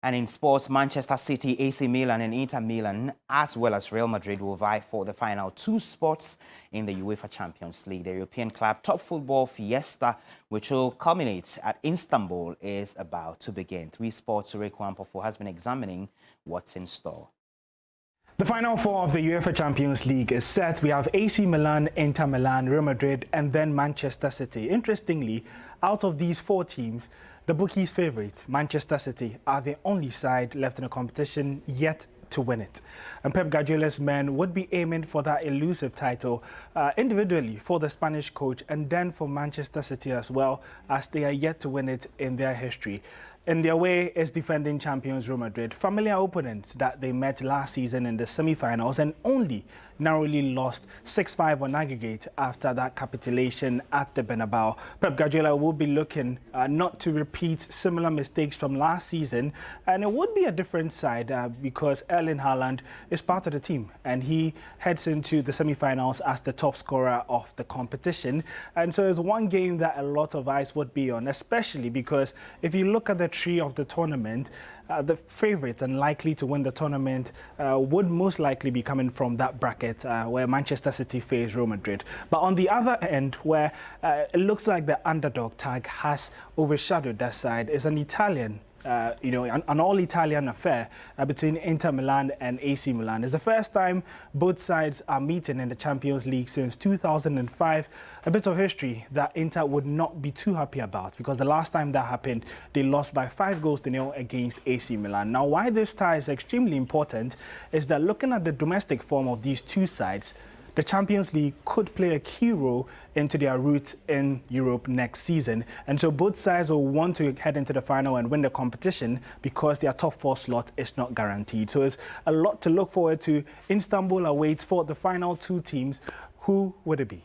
And in sports, Manchester City, AC Milan and Inter Milan, as well as Real Madrid, will vie for the final two spots in the UEFA Champions League. The European club top football fiesta, which will culminate at Istanbul, is about to begin. Three Sports' Rick Wampofo has been examining what's in store. The final four of the UEFA Champions League is set. We have AC Milan, Inter Milan, Real Madrid, and then Manchester City. Interestingly, out of these four teams, the bookies' favourite, Manchester City, are the only side left in the competition yet to win it. And Pep Guardiola's men would be aiming for that elusive title individually for the Spanish coach and then for Manchester City as well, as they are yet to win it in their history. In their way is defending champions Real Madrid, familiar opponents that they met last season in the semi-finals and only narrowly lost 6-5 on aggregate after that capitulation at the Bernabeu. Pep Guardiola will be looking not to repeat similar mistakes from last season, and it would be a different side because Erling Haaland is part of the team and he heads into the semi-finals as the top scorer of the competition. And so it's one game that a lot of eyes would be on, especially because if you look at the tree of the tournament, the favourites and likely to win the tournament would most likely be coming from that bracket where Manchester City face Real Madrid. But on the other end, where it looks like the underdog tag has overshadowed that side, is an Italian an all-Italian affair between Inter Milan and AC Milan. It's the first time both sides are meeting in the Champions League since 2005. A bit of history that Inter would not be too happy about because the last time that happened, they lost by 5-0 against AC Milan. Now, why this tie is extremely important is that looking at the domestic form of these two sides, the Champions League could play a key role into their route in Europe next season. And so both sides will want to head into the final and win the competition because their top four slot is not guaranteed. So it's a lot to look forward to. Istanbul awaits for the final two teams. Who would it be?